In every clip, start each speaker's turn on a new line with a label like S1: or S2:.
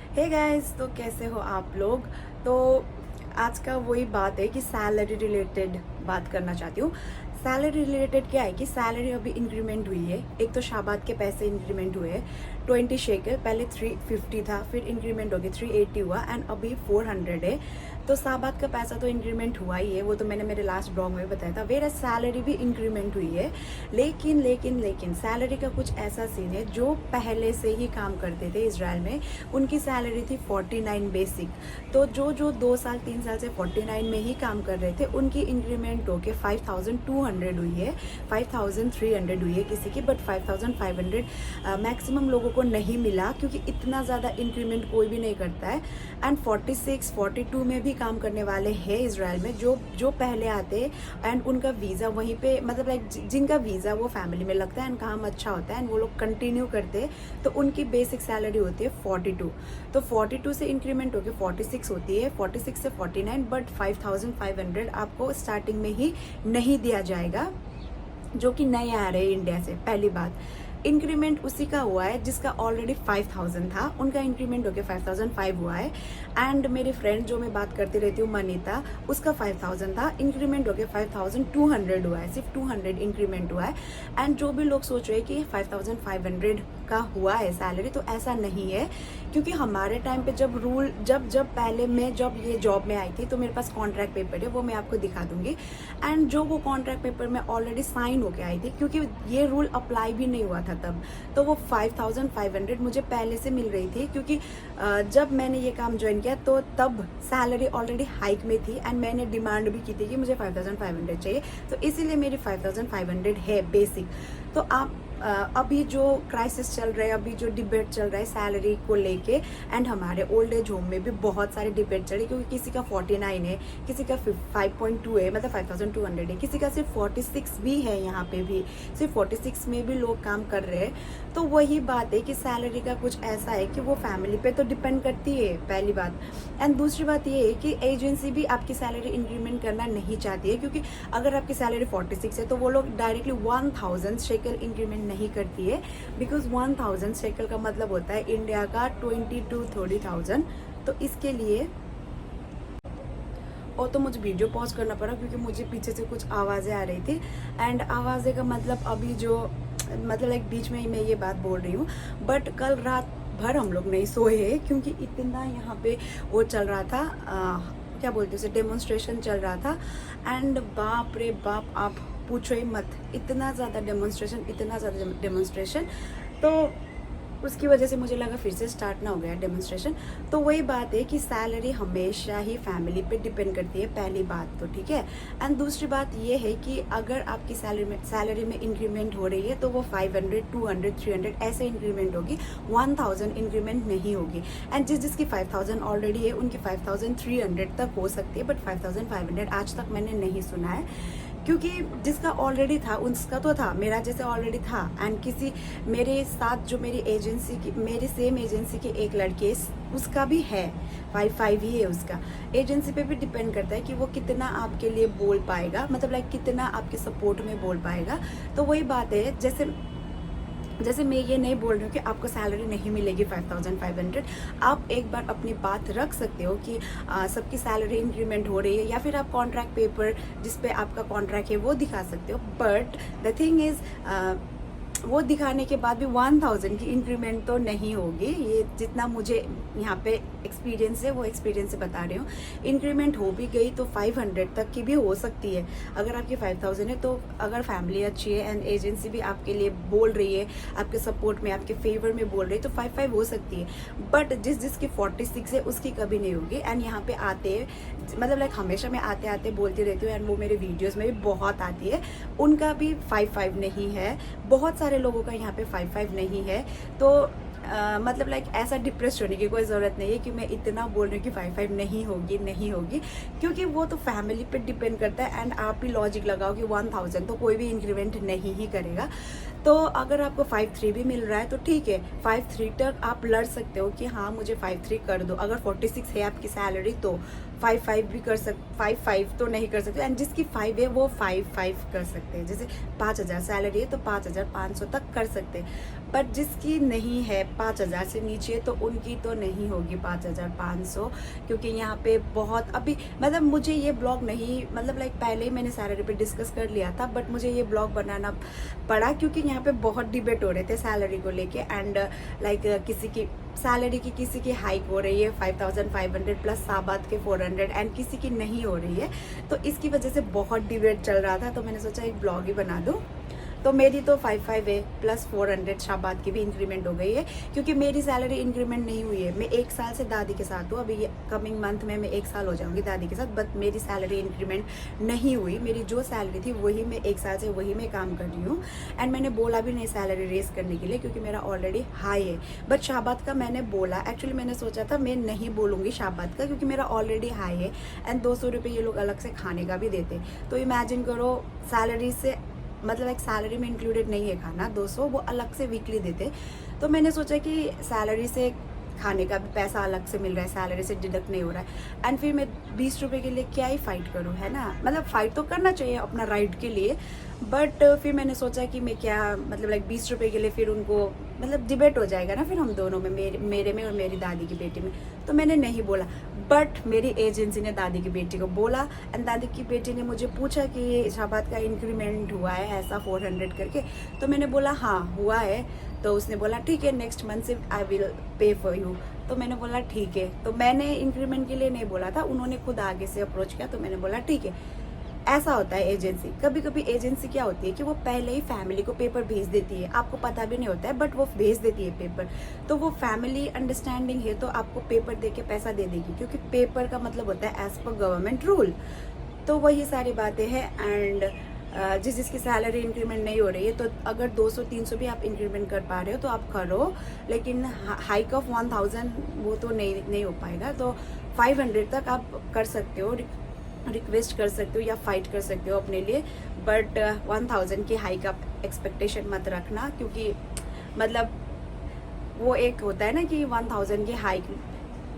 S1: Hey guys, तो कैसे हो आप लोग। तो आज का वही बात है कि सैलरी रिलेटेड बात करना चाहती हूँ। सैलरी रिलेटेड क्या है कि सैलरी अभी इंक्रीमेंट हुई है। एक तो शाबाद के पैसे इंक्रीमेंट हुए हैं 20 शेकल, पहले 350 था, फिर इंक्रीमेंट हो गया 380 हुआ एंड अभी 400 है। तो शाबाद का पैसा तो इंक्रीमेंट हुआ ही है, वो तो मैंने मेरे लास्ट ब्लॉग में बताया था। वेरा सैलरी भी इंक्रीमेंट हुई है, लेकिन लेकिन लेकिन सैलरी का कुछ ऐसा सीन है, जो पहले से ही काम करते थे इसराइल में उनकी सैलरी थी 49 बेसिक। तो जो जो 2 साल 3 साल से 49 में ही काम कर रहे थे उनकी इंक्रीमेंट होके 5200 हुई है, 5300 हुई है किसी की, बट 5500 मैक्सिमम लोगों को नहीं मिला, क्योंकि इतना ज़्यादा इंक्रीमेंट कोई भी नहीं करता है। एंड 46 42 में भी काम करने वाले हैं इसराइल में, जो जो पहले आते एंड उनका वीज़ा वहीं पे, मतलब लाइक जिनका वीज़ा वो फैमिली में लगता है एंड काम अच्छा होता है एंड वो लोग कंटिन्यू करते हैं, तो उनकी बेसिक सैलरी होती है 42। तो 42 से इंक्रीमेंट होकर 46 होती है, 46 से 49, बट 5500 आपको स्टार्टिंग में ही नहीं दिया जाएगा, जो कि नए आ रहे हैं इंडिया से। पहली बात, इंक्रीमेंट उसी का हुआ है जिसका ऑलरेडी 5000 था, उनका इंक्रीमेंट होकर 5005 हुआ है। एंड मेरी फ्रेंड जो मैं बात करती रहती हूँ मनीता, उसका 5000 था, इंक्रीमेंट होकर 5200 हुआ है, सिर्फ 200 इंक्रीमेंट हुआ है। एंड जो भी लोग सोच रहे हैं कि 5500 का हुआ है सैलरी, तो ऐसा नहीं है, क्योंकि हमारे टाइम पे जब रूल जब पहले मैं जब ये जॉब में आई थी, तो मेरे पास कॉन्ट्रैक्ट पेपर है, वो मैं आपको दिखा दूंगी। एंड जो वो कॉन्ट्रैक्ट पेपर में ऑलरेडी साइन होके आई थी, क्योंकि ये रूल अप्लाई भी नहीं हुआ था तब, तो वो 5500 मुझे पहले से मिल रही थी, क्योंकि जब मैंने ये काम ज्वाइन किया तो तब सैलरी ऑलरेडी हाइक में थी एंड मैंने डिमांड भी की थी कि मुझे 5500 चाहिए, तो इसीलिए मेरी 5500 है बेसिक। तो आप अभी जो क्राइसिस चल रहा है, अभी जो डिबेट चल रहा है सैलरी को लेके, एंड हमारे ओल्ड एज होम में भी बहुत सारे डिबेट चल रहे हैं, क्योंकि किसी का 49 है, किसी का 5.2 है, मतलब 5200 है, किसी का सिर्फ 46 भी है, यहाँ पे भी सिर्फ 46 में भी लोग काम कर रहे हैं। तो वही बात है कि सैलरी का कुछ ऐसा है कि वो फैमिली पे तो डिपेंड करती है, पहली बात। एंड दूसरी बात ये है कि एजेंसी भी आपकी सैलरी इंक्रीमेंट करना नहीं चाहती है, क्योंकि अगर आपकी सैलरी 46 है तो वो लोग डायरेक्टली 1000 शेकल इंक्रीमेंट नहीं करती है, बिकॉज 1000 शेकल का मतलब होता है इंडिया का 20 to 30,000। तो इसके लिए और तो मुझे वीडियो पॉज करना पड़ा, क्योंकि मुझे पीछे से कुछ आवाज़ें आ रही थी। एंड आवाज़ें का मतलब अभी जो, मतलब लाइक बीच में ही मैं ये बात बोल रही हूँ, बट कल रात भर हम लोग नहीं सोए, क्योंकि इतना यहाँ पे वो चल रहा था, क्या बोलते हैं उसे, डेमोन्स्ट्रेशन चल रहा था। एंड बाप रे बाप, आप पूछो ही मत, इतना ज़्यादा डेमोन्स्ट्रेशन। तो उसकी वजह से मुझे लगा फिर से स्टार्ट ना हो गया डेमोन्स्ट्रेशन। तो वही बात है कि सैलरी हमेशा ही फैमिली पे डिपेंड करती है, पहली बात तो, ठीक है। एंड दूसरी बात ये है कि अगर आपकी सैलरी में इंक्रीमेंट हो रही है, तो वो 500 200 300 ऐसे इंक्रीमेंट होगी, 1000 इंक्रीमेंट नहीं होगी। एंड जिसकी 5000 ऑलरेडी है उनकी 5300 तक हो सकती है, बट 5500 आज तक मैंने नहीं सुना है, क्योंकि जिसका ऑलरेडी था उसका तो था, मेरा जैसे ऑलरेडी था। एंड किसी मेरे साथ जो मेरी सेम एजेंसी की एक लड़की, उसका भी है 55 ही है उसका। एजेंसी पे भी डिपेंड करता है कि वो कितना आपके लिए बोल पाएगा, मतलब लाइक कितना आपके सपोर्ट में बोल पाएगा। तो वही बात है, जैसे मैं ये नहीं बोल रही हूँ कि आपको सैलरी नहीं मिलेगी 5500। आप एक बार अपनी बात रख सकते हो कि सबकी सैलरी इंक्रीमेंट हो रही है, या फिर आप कॉन्ट्रैक्ट पेपर जिस पे आपका कॉन्ट्रैक्ट है वो दिखा सकते हो। बट द थिंग इज़, वो दिखाने के बाद भी 1000 की इंक्रीमेंट तो नहीं होगी। ये जितना मुझे यहाँ पे एक्सपीरियंस है, वो एक्सपीरियंस से बता रही हूँ। इंक्रीमेंट हो भी गई तो 500 तक की भी हो सकती है। अगर आपकी 5000 है, तो अगर फैमिली अच्छी है एंड एजेंसी भी आपके लिए बोल रही है, आपके सपोर्ट में, आपके फेवर में बोल रही है, तो 55 हो सकती है। बट जिसकी 46 है उसकी कभी नहीं होगी। एंड यहाँ पे आते, मतलब लाइक हमेशा मैं आते आते बोलती रहती हूँ, एंड वो मेरे वीडियोज़ में भी बहुत आती है, उनका भी 55 नहीं है। बहुत सारे लोगों का यहाँ पे 55 नहीं है। तो मतलब लाइक ऐसा डिप्रेस होने की कोई ज़रूरत नहीं है कि मैं इतना बोल रही हूँ कि 55 नहीं होगी, क्योंकि वो तो फैमिली पे डिपेंड करता है। एंड आप भी लॉजिक लगाओ कि 1000 तो कोई भी इंक्रीमेंट नहीं ही करेगा। तो अगर आपको 5.3 भी मिल रहा है तो ठीक है, 5.3 तक आप लड़ सकते हो कि हाँ मुझे 5.3 कर दो। अगर 46 है आपकी सैलरी तो 5.5 भी कर 5.5 तो नहीं कर सकते, एंड जिसकी 5 है वो 5.5 कर सकते हैं। जैसे 5,000 सैलरी है तो 5,500 तक कर सकते हैं, बट जिसकी नहीं है 5,000 से नीचे तो उनकी तो नहीं होगी 5,500, क्योंकि यहाँ पे बहुत अभी मतलब मुझे ये ब्लॉग नहीं मतलब लाइक पहले ही मैंने सैलरी पे डिस्कस कर लिया था, बट मुझे ये ब्लॉग बनाना पड़ा क्योंकि यहाँ पे बहुत डिबेट हो रहे थे सैलरी को लेके, एंड लाइक किसी की सैलरी की किसी की हाइक हो रही है 5,500 प्लस साबाद के 400 एंड किसी की नहीं हो रही है, तो इसकी वजह से बहुत डिबेट चल रहा था। तो मैंने सोचा एक ब्लॉग ही बना दूँ। तो मेरी तो 5.5 है प्लस 400 शाबाद की भी इंक्रीमेंट हो गई है, क्योंकि मेरी सैलरी इंक्रीमेंट नहीं हुई है। मैं 1 साल से दादी के साथ हूँ, अभी कमिंग मंथ में मैं 1 साल हो जाऊँगी दादी के साथ, बट मेरी सैलरी इंक्रीमेंट नहीं हुई। मेरी जो सैलरी थी वही मैं 1 साल से वही मैं काम कर रही हूँ, एंड मैंने बोला भी नहीं सैलरी रेस करने के लिए क्योंकि मेरा ऑलरेडी हाई है। बट शाबाद का मैंने बोला, एक्चुअली मैंने सोचा था मैं नहीं बोलूँगी शाबाद का क्योंकि मेरा ऑलरेडी हाई है, एंड 200 रुपये ये लोग अलग से खाने का भी देते। तो इमेजिन करो सैलरी से मतलब एक सैलरी में इंक्लूडेड नहीं है खाना, 200 वो अलग से वीकली देते। तो मैंने सोचा कि सैलरी से खाने का भी पैसा अलग से मिल रहा है, सैलरी से डिडक्ट नहीं हो रहा है, एंड फिर मैं 20 रुपये के लिए क्या ही फाइट करूँ, है ना। मतलब फाइट तो करना चाहिए अपना राइट के लिए, बट फिर मैंने सोचा कि मैं क्या मतलब लाइक 20 रुपये के लिए फिर उनको मतलब डिबेट हो जाएगा ना फिर हम दोनों में, मेरे में और मेरी दादी की बेटी में। तो मैंने नहीं बोला, बट मेरी एजेंसी ने दादी की बेटी को बोला, एंड दादी की बेटी ने मुझे पूछा कि शाबाद का इंक्रीमेंट हुआ है ऐसा 400 करके। तो मैंने बोला हाँ हुआ है। तो उसने बोला ठीक है नेक्स्ट मंथ से I will pay for you. तो मैंने बोला ठीक है। तो मैंने इंक्रीमेंट के लिए नहीं बोला था, उन्होंने खुद आगे से अप्रोच किया, तो मैंने बोला ठीक है। ऐसा होता है एजेंसी, कभी कभी एजेंसी क्या होती है कि वो पहले ही फैमिली को पेपर भेज देती है, आपको पता भी नहीं होता है बट वो भेज देती है पेपर। तो वो फैमिली अंडरस्टैंडिंग है तो आपको पेपर दे के पैसा दे देगी, क्योंकि पेपर का मतलब होता है एज पर गवर्नमेंट रूल। तो वही सारी बातें हैं, एंड जिसकी सैलरी इंक्रीमेंट नहीं हो रही है तो अगर 200-300 भी आप इंक्रीमेंट कर पा रहे हो तो आप करो, लेकिन हाइक ऑफ 1000 वो तो नहीं हो पाएगा। तो 500 तक आप कर सकते हो, रिक्वेस्ट कर सकते हो या फाइट कर सकते हो अपने लिए, बट 1000 की हाइक आप एक्सपेक्टेशन मत रखना, क्योंकि मतलब वो एक होता है ना कि 1000 की हाइक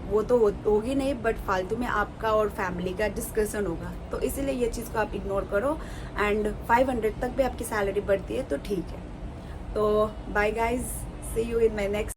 S1: वो तो होगी नहीं, बट फालतू में आपका और फैमिली का डिस्कशन होगा। तो इसीलिए ये चीज़ को आप इग्नोर करो, एंड 500 तक भी आपकी सैलरी बढ़ती है तो ठीक है। तो bye guys, see you in my next